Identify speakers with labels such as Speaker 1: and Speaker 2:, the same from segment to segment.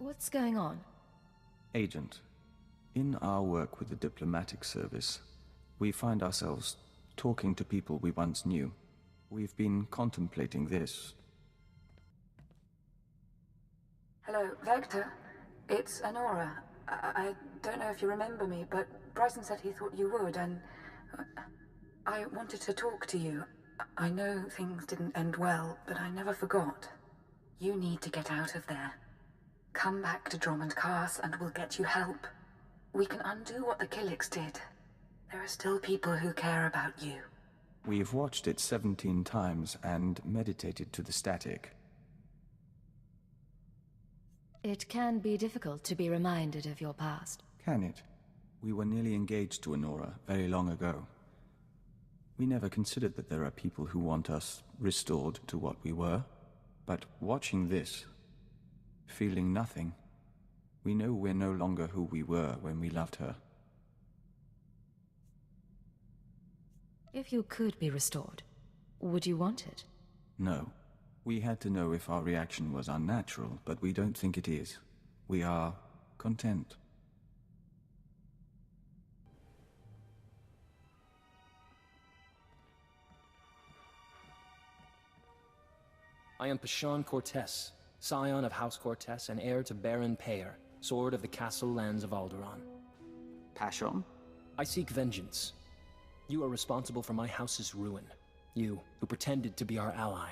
Speaker 1: What's going on?
Speaker 2: Agent, in our work with the diplomatic service, we find ourselves talking to people we once knew. We've been contemplating this.
Speaker 3: Hello, Vector. It's Anora. I don't know if you remember me, but Bryson said he thought you would, and I wanted to talk to you. I know things didn't end well, but I never forgot. You need to get out of there. Come back to Drummond Cast and we'll get you help. We can undo what the Killicks did. There are still people who care about you.
Speaker 2: We've watched it 17 times and meditated to the static.
Speaker 1: It can be difficult to be reminded of your past.
Speaker 2: Can it? We were nearly engaged to Anora very long ago. We never considered that there are people who want us restored to what we were. But watching this, feeling nothing, we know we're no longer who we were when we loved her.
Speaker 1: If you could be restored, would you want it?
Speaker 2: No. We had to know if our reaction was unnatural, but we don't think it is. We are content.
Speaker 4: I am Pashan Cortez, scion of House Cortez and heir to Baron Payer, Sword of the Castle Lands of Alderaan.
Speaker 2: Passion?
Speaker 4: I seek vengeance. You are responsible for my house's ruin. You, who pretended to be our ally.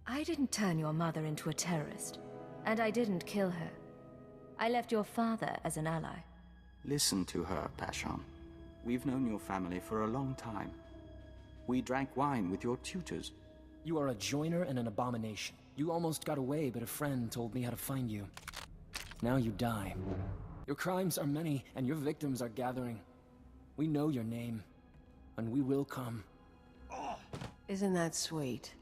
Speaker 1: I didn't turn your mother into a terrorist, and I didn't kill her. I left your father as an ally.
Speaker 5: Listen to her, Pashan. We've known your family for a long time. We drank wine with your tutors.
Speaker 4: You are a joiner and an abomination. You almost got away, but a friend told me how to find you. Now you die. Your crimes are many, and your victims are gathering. We know your name, and we will come.
Speaker 6: Isn't that sweet?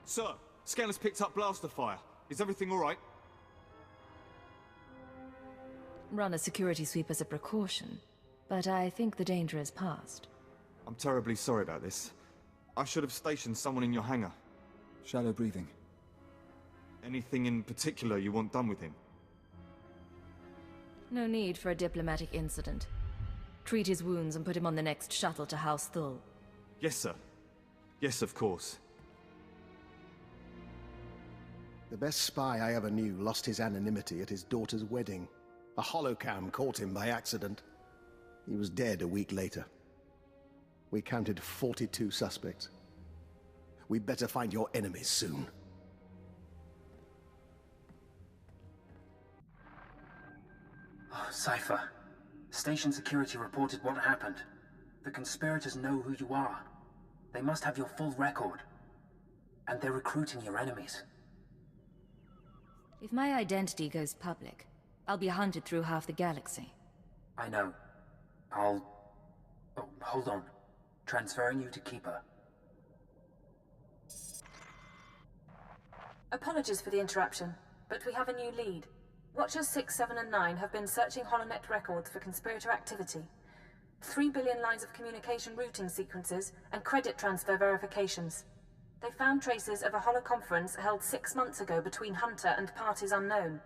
Speaker 7: Sir, Scanner's picked up blaster fire. Is everything all right?
Speaker 1: Run a security sweep as a precaution, but I think the danger is past.
Speaker 7: I'm terribly sorry about this. I should have stationed someone in your hangar.
Speaker 2: Shallow breathing.
Speaker 7: Anything in particular you want done with him?
Speaker 1: No need for a diplomatic incident. Treat his wounds and put him on the next shuttle to House Thul.
Speaker 7: Yes, sir. Yes, of course.
Speaker 8: The best spy I ever knew lost his anonymity at his daughter's wedding. A holocam caught him by accident. He was dead a week later. We counted 42 suspects. We'd better find your enemies soon.
Speaker 3: Oh, Cypher. Station security reported what happened. The conspirators know who you are. They must have your full record. And they're recruiting your enemies.
Speaker 1: If my identity goes public, I'll be hunted through half the galaxy.
Speaker 3: I know. Oh, hold on. Transferring you to Keeper.
Speaker 9: Apologies for the interruption, but we have a new lead. Watchers 6, 7, and 9 have been searching HoloNet records for conspirator activity. 3 billion lines of communication routing sequences and credit transfer verifications. They found traces of a holoconference held 6 months ago between Hunter and parties unknown.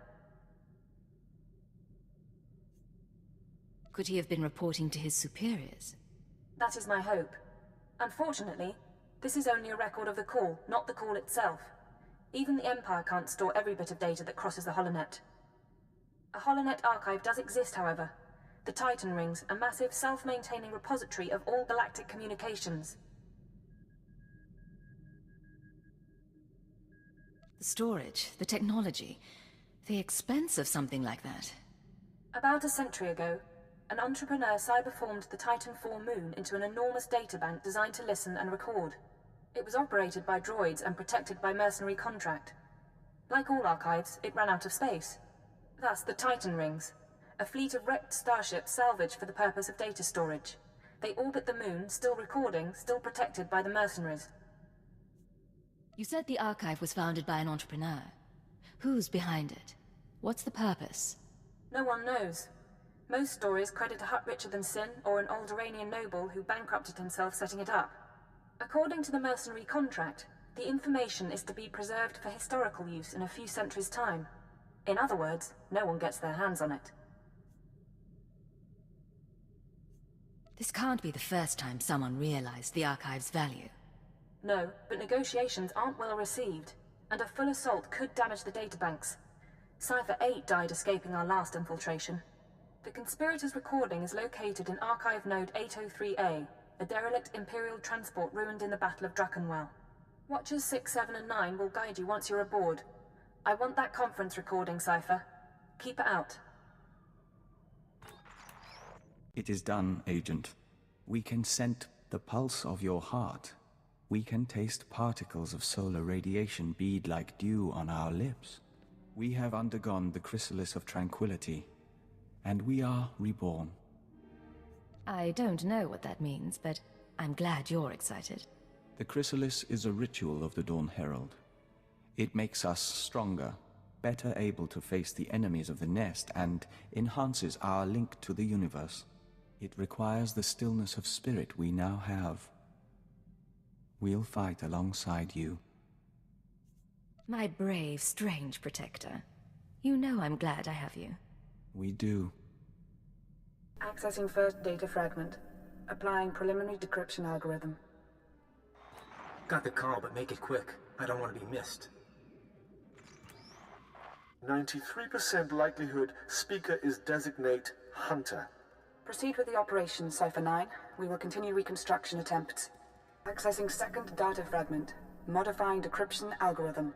Speaker 1: Could he have been reporting to his superiors?
Speaker 9: That is my hope. Unfortunately, this is only a record of the call, not the call itself. Even the Empire can't store every bit of data that crosses the HoloNet. A HoloNet archive does exist, however. The Titan Rings, a massive self-maintaining repository of all galactic communications.
Speaker 1: The storage, the technology, the expense of something like that.
Speaker 9: About a century ago, an entrepreneur cyberformed the Titan IV moon into an enormous databank designed to listen and record. It was operated by droids and protected by mercenary contract. Like all archives, it ran out of space. Thus, the Titan Rings, a fleet of wrecked starships salvaged for the purpose of data storage. They orbit the moon, still recording, still protected by the mercenaries.
Speaker 1: You said the archive was founded by an entrepreneur. Who's behind it? What's the purpose?
Speaker 9: No one knows. Most stories credit a Hutt richer than Sin or an Alderaanian noble who bankrupted himself setting it up. According to the mercenary contract, The information is to be preserved for historical use in a few centuries' time. In other words, no one gets their hands on it.
Speaker 1: This can't be the first time someone realized the archive's value.
Speaker 9: No, but negotiations aren't well received, and a full assault could damage the databanks. Cypher 8 died escaping our last infiltration. The Conspirators' recording is located in Archive Node 803A, a derelict Imperial transport ruined in the Battle of Drakenwell. Watchers 6, 7, and 9 will guide you once you're aboard. I want that conference recording, Cypher. Keep it out.
Speaker 2: It is done, Agent. We can scent the pulse of your heart. We can taste particles of solar radiation bead like dew on our lips. We have undergone the chrysalis of tranquility, and we are reborn.
Speaker 1: I don't know what that means, but I'm glad you're excited.
Speaker 2: The chrysalis is a ritual of the Dawn Herald. It makes us stronger, better able to face the enemies of the nest, and enhances our link to the universe. It requires the stillness of spirit we now have. We'll fight alongside you.
Speaker 1: My brave, strange protector. You know I'm glad I have you.
Speaker 2: We do.
Speaker 3: Accessing first data fragment. Applying preliminary decryption algorithm.
Speaker 10: Got the call, but make it quick. I don't want to be missed.
Speaker 11: 93% likelihood speaker is designate Hunter.
Speaker 3: Proceed with the operation, Cypher 9. We will continue reconstruction attempts. Accessing second data fragment. Modifying decryption algorithm.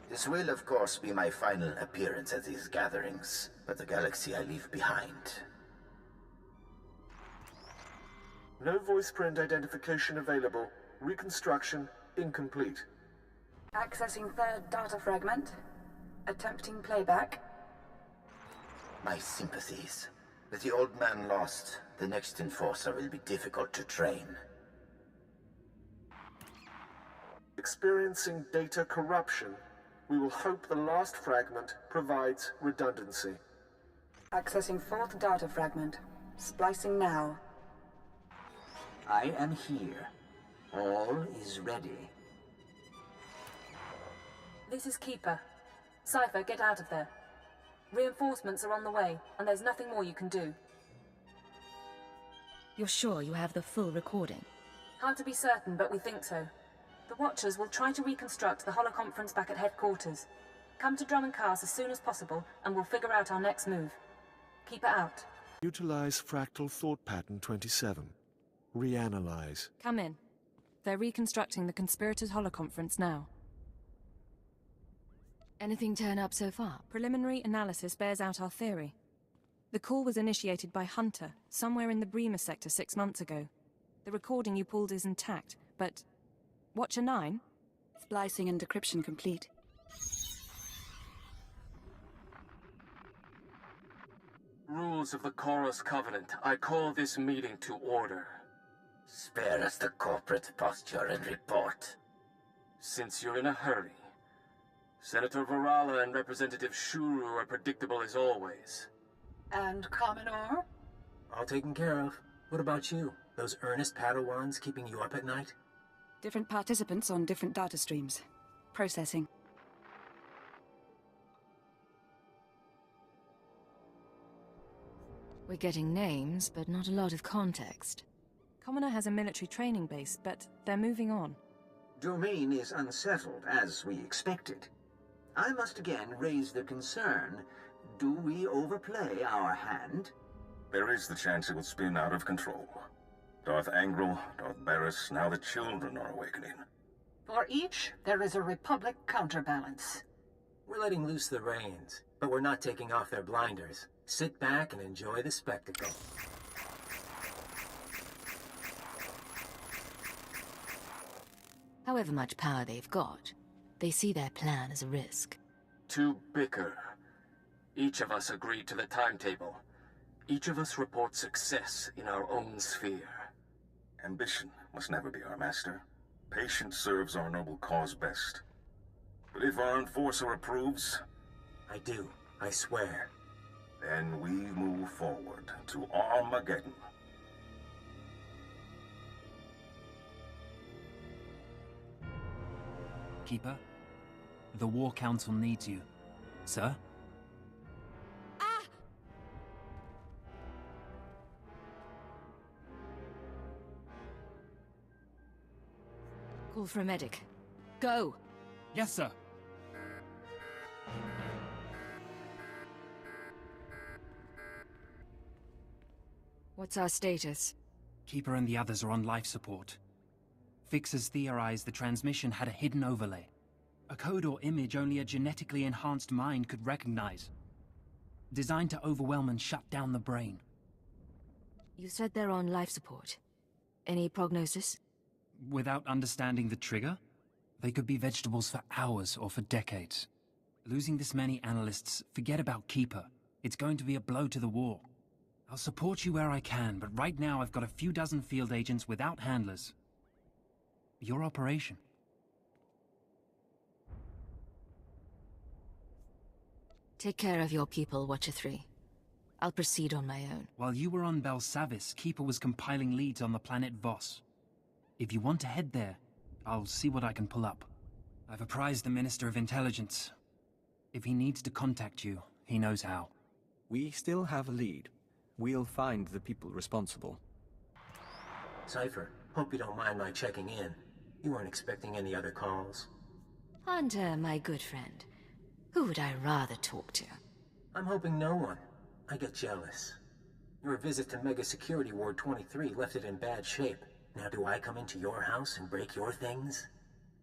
Speaker 12: This will, of course, be my final appearance at these gatherings, but the galaxy I leave behind.
Speaker 11: No voice print identification available. Reconstruction incomplete.
Speaker 3: Accessing third data fragment. Attempting playback.
Speaker 12: My sympathies. With the old man lost, the next enforcer will be difficult to train.
Speaker 11: Experiencing data corruption. We will hope the last fragment provides redundancy.
Speaker 3: Accessing fourth data fragment. Splicing now.
Speaker 10: I am here. All is ready.
Speaker 9: This is Keeper. Cypher, get out of there. Reinforcements are on the way, and there's nothing more you can do.
Speaker 1: You're sure you have the full recording?
Speaker 9: Hard to be certain, but we think so. The Watchers will try to reconstruct the holoconference back at headquarters. Come to Drum and Cast as soon as possible, and we'll figure out our next move. Keep it out.
Speaker 11: Utilize fractal thought pattern 27. Reanalyze.
Speaker 9: Come in. They're reconstructing the Conspirators' holoconference now.
Speaker 1: Anything turn up so far?
Speaker 9: Preliminary analysis bears out our theory. The call was initiated by Hunter, somewhere in the Bremer sector 6 months ago. The recording you pulled is intact, but... Watcher 9?
Speaker 3: Splicing and decryption complete.
Speaker 13: Rules of the Chorus Covenant. I call this meeting to order.
Speaker 12: Spare us the corporate posture and report.
Speaker 13: Since you're in a hurry, Senator Varala and Representative Shuru are predictable as always.
Speaker 3: And Commodore?
Speaker 10: All taken care of. What about you? Those earnest Padawans keeping you up at night?
Speaker 3: Different participants on different data streams. Processing.
Speaker 1: We're getting names, but not a lot of context.
Speaker 9: Commoner has a military training base, but they're moving on.
Speaker 14: Domain is unsettled, as we expected. I must again raise the concern. Do we overplay our hand?
Speaker 15: There is the chance it will spin out of control. Darth Angral, Darth Barris, now the children are awakening.
Speaker 16: For each, there is a Republic counterbalance.
Speaker 10: We're letting loose the reins, but we're not taking off their blinders. Sit back and enjoy the spectacle.
Speaker 1: However much power they've got, they see their plan as a risk.
Speaker 13: To bicker. Each of us agreed to the timetable. Each of us reports success in our own sphere.
Speaker 15: Ambition must never be our master. Patience serves our noble cause best. But if our enforcer approves...
Speaker 10: I do, I swear.
Speaker 15: Then we move forward to Armageddon.
Speaker 17: Keeper? The War Council needs you. Sir?
Speaker 1: Call for a medic. Go!
Speaker 17: Yes, sir.
Speaker 1: What's our status?
Speaker 17: Keeper and the others are on life support. Fixers theorized the transmission had a hidden overlay. A code or image only a genetically enhanced mind could recognize. Designed to overwhelm and shut down the brain.
Speaker 1: You said they're on life support. Any prognosis?
Speaker 17: Without understanding the trigger, they could be vegetables for hours or for decades. Losing this many analysts, forget about Keeper. It's going to be a blow to the war. I'll support you where I can, but right now I've got a few dozen field agents without handlers. Your operation.
Speaker 1: Take care of your people, Watcher 3. I'll proceed on my own.
Speaker 17: While you were on Belsavis, Keeper was compiling leads on the planet Voss. If you want to head there, I'll see what I can pull up. I've apprised the Minister of Intelligence. If he needs to contact you, he knows how.
Speaker 2: We still have a lead. We'll find the people responsible.
Speaker 10: Cypher, hope you don't mind my checking in. You weren't expecting any other calls?
Speaker 1: Hunter, my good friend. Who would I rather talk to?
Speaker 10: I'm hoping no one. I get jealous. Your visit to Mega Security Ward 23 left it in bad shape. Now do I come into your house and break your things?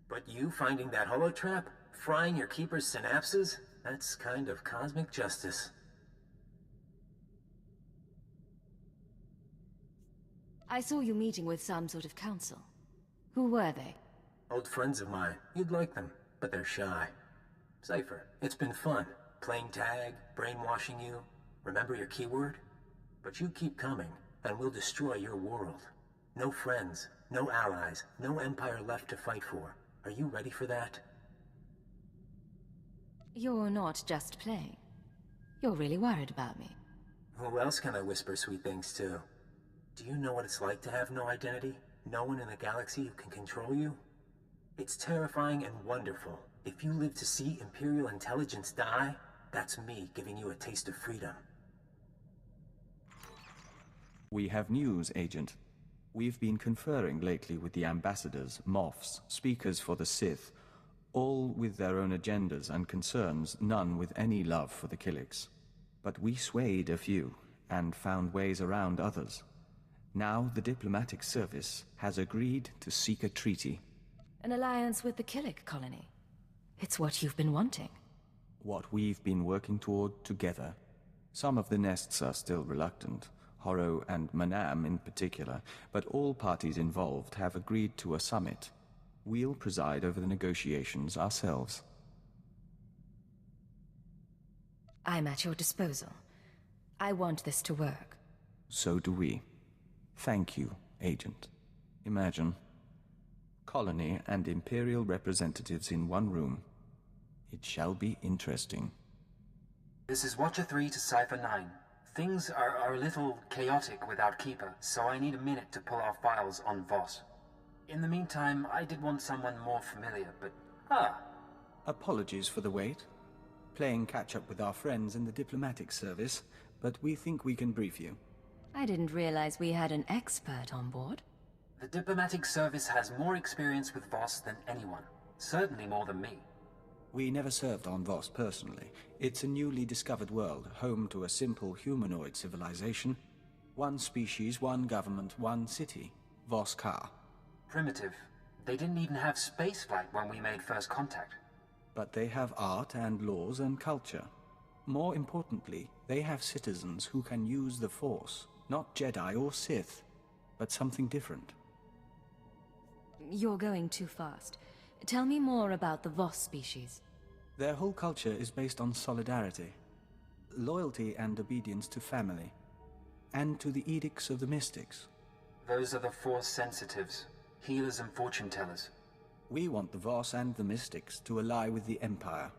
Speaker 10: But you finding that holotrap? Frying your keeper's synapses? That's kind of cosmic justice.
Speaker 1: I saw you meeting with some sort of council. Who were they?
Speaker 10: Old friends of mine. You'd like them, but they're shy. Cypher, it's been fun. Playing tag, brainwashing you. Remember your keyword? But you keep coming, and we'll destroy your world. No friends, no allies, no empire left to fight for. Are you ready for that?
Speaker 1: You're not just playing. You're really worried about me.
Speaker 10: Who else can I whisper sweet things to? Do you know what it's like to have no identity? No one in the galaxy who can control you? It's terrifying and wonderful. If you live to see Imperial intelligence die, that's me giving you a taste of freedom.
Speaker 2: We have news, Agent. We've been conferring lately with the ambassadors, Moffs, speakers for the Sith, all with their own agendas and concerns, none with any love for the Killiks. But we swayed a few, and found ways around others. Now the diplomatic service has agreed to seek a treaty.
Speaker 1: An alliance with the Killik colony. It's what you've been wanting.
Speaker 2: What we've been working toward together. Some of the nests are still reluctant, Horro and Manam in particular, but all parties involved have agreed to a summit. We'll preside over the negotiations ourselves.
Speaker 1: I'm at your disposal. I want this to work.
Speaker 2: So do we. Thank you, Agent. Imagine. Colony and Imperial representatives in one room. It shall be interesting.
Speaker 18: This is Watcher 3 to Cypher 9. Things are a little chaotic without Keeper, so I need a minute to pull our files on Voss. In the meantime, I did want someone more familiar, but...
Speaker 2: Apologies for the wait. Playing catch-up with our friends in the diplomatic service, but we think we can brief you.
Speaker 1: I didn't realize we had an expert on board.
Speaker 18: The diplomatic service has more experience with Voss than anyone. Certainly more than me.
Speaker 2: We never served on Voss personally. It's a newly discovered world, home to a simple humanoid civilization. One species, one government, one city. Voss-Ka.
Speaker 18: Primitive. They didn't even have spaceflight when we made first contact.
Speaker 2: But they have art and laws and culture. More importantly, they have citizens who can use the Force. Not Jedi or Sith, but something different.
Speaker 1: You're going too fast. Tell me more about the Voss species.
Speaker 2: Their whole culture is based on solidarity, loyalty and obedience to family, and to the edicts of the mystics.
Speaker 18: Those are the Force sensitives, healers and fortune tellers.
Speaker 2: We want the Voss and the mystics to ally with the Empire.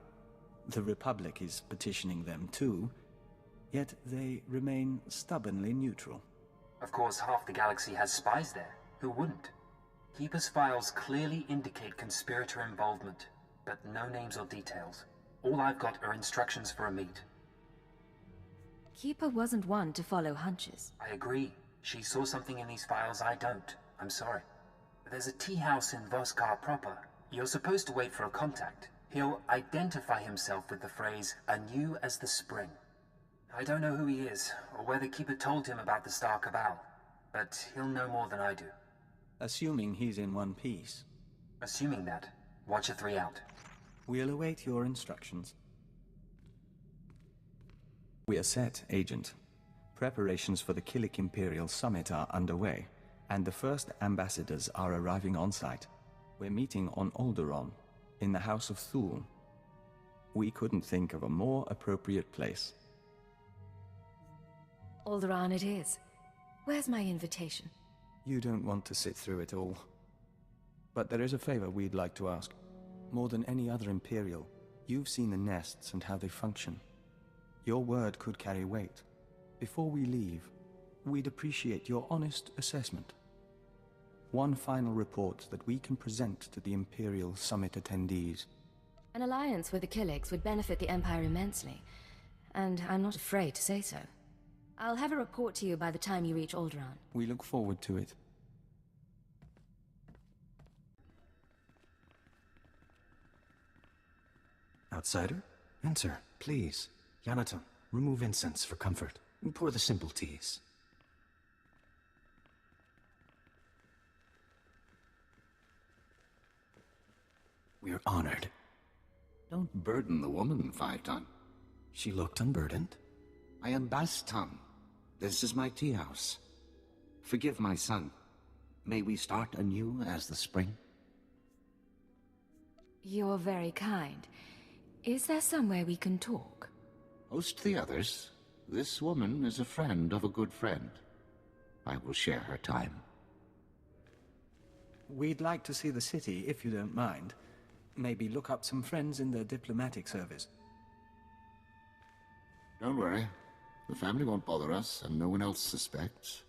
Speaker 2: The Republic is petitioning them too, yet they remain stubbornly neutral.
Speaker 18: Of course, half the galaxy has spies there. Who wouldn't? Keeper's files clearly indicate conspirator involvement. but no names or details. All I've got are instructions for a meet.
Speaker 1: Keeper wasn't one to follow hunches.
Speaker 18: I agree. She saw something in these files I don't. I'm sorry. There's a tea house in Voskar proper. You're supposed to wait for a contact. He'll identify himself with the phrase, anew as the spring. I don't know who he is, or whether Keeper told him about the Star Cabal, but he'll know more than I do.
Speaker 2: Assuming he's in one piece.
Speaker 18: Assuming that, Watcher 3 out.
Speaker 2: We'll await your instructions. We are set, Agent. Preparations for the Killik Imperial Summit are underway, and the first ambassadors are arriving on site. We're meeting on Alderaan, in the House of Thule. We couldn't think of a more appropriate place.
Speaker 1: Alderaan it is. Where's my invitation?
Speaker 2: You don't want to sit through it all. But there is a favor we'd like to ask. More than any other Imperial, you've seen the nests and how they function. Your word could carry weight. Before we leave, we'd appreciate your honest assessment. One final report that we can present to the Imperial Summit attendees.
Speaker 1: An alliance with the Killiks would benefit the Empire immensely, and I'm not afraid to say so. I'll have a report to you by the time you reach Alderaan.
Speaker 2: We look forward to it.
Speaker 19: Outsider? Enter, please. Yanaton, remove incense for comfort. And pour the simple teas. We're honored.
Speaker 20: Don't burden the woman, Phaeton.
Speaker 19: She looked unburdened.
Speaker 20: I am Baston. This is my tea house. Forgive my son. May we start anew as the spring?
Speaker 1: You're very kind. Is there somewhere we can talk?
Speaker 20: Host the others. This woman is a friend of a good friend. I will share her time.
Speaker 2: We'd like to see the city, if you don't mind. Maybe look up some friends in the diplomatic service.
Speaker 20: Don't worry. The family won't bother us, and no one else suspects.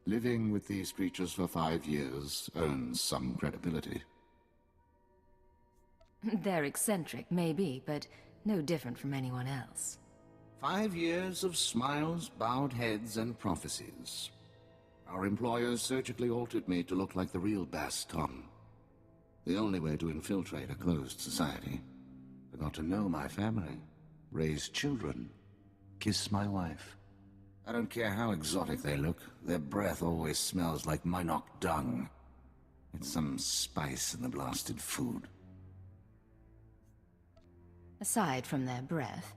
Speaker 20: Living with these creatures for 5 years earns some credibility.
Speaker 1: They're eccentric, maybe, but no different from anyone else.
Speaker 20: 5 years of smiles, bowed heads, and prophecies. Our employers surgically altered me to look like the real Baston. The only way to infiltrate a closed society. I got to know my family, raise children, kiss my wife. I don't care how exotic they look, their breath always smells like Minok dung. It's some spice in the blasted food.
Speaker 1: Aside from their breath,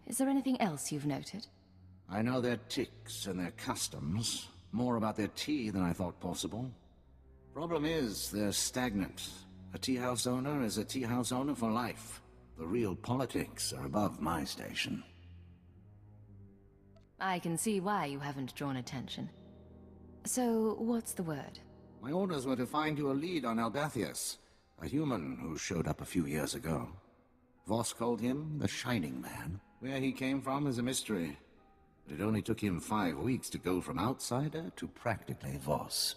Speaker 1: is there anything else you've noted?
Speaker 20: I know their tics and their customs. More about their tea than I thought possible. Problem is, they're stagnant. A tea house owner is a tea house owner for life. The real politics are above my station.
Speaker 1: I can see why you haven't drawn attention. So, what's the word?
Speaker 20: My orders were to find you a lead on Albathius, a human who showed up a few years ago. Voss called him the Shining Man. Where he came from is a mystery. But it only took him 5 weeks to go from outsider to practically Voss.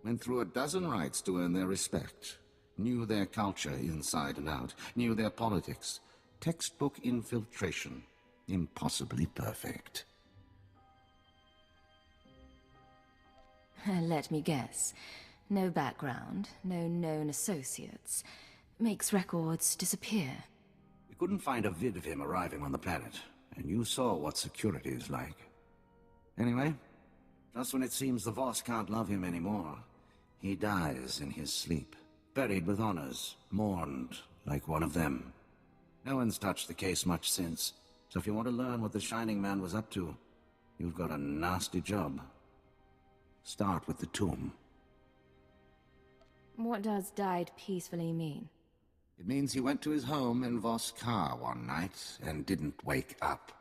Speaker 20: Went through a dozen rites to earn their respect. Knew their culture inside and out. Knew their politics. Textbook infiltration. Impossibly perfect.
Speaker 1: Let me guess. No background, no known associates. Makes records disappear.
Speaker 20: We couldn't find a vid of him arriving on the planet, and you saw what security is like. Anyway, just when it seems the Voss can't love him anymore, he dies in his sleep. Buried with honors, mourned like one of them. No one's touched the case much since, so if you want to learn what the Shining Man was up to, you've got a nasty job. Start with the tomb.
Speaker 1: What does died peacefully mean?
Speaker 20: It means he went to his home in Voskar one night and didn't wake up.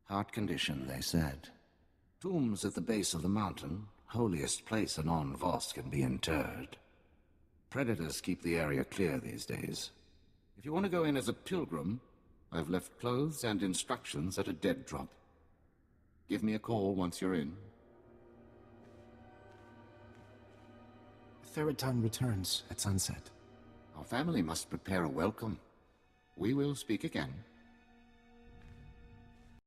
Speaker 20: Heart condition, they said. Tombs at the base of the mountain, holiest place a non-Voss can be interred. Predators keep the area clear these days. If you want to go in as a pilgrim, I've left clothes and instructions at a dead drop. Give me a call once you're in.
Speaker 19: Theriton returns at sunset.
Speaker 20: Our family must prepare a welcome. We will speak again.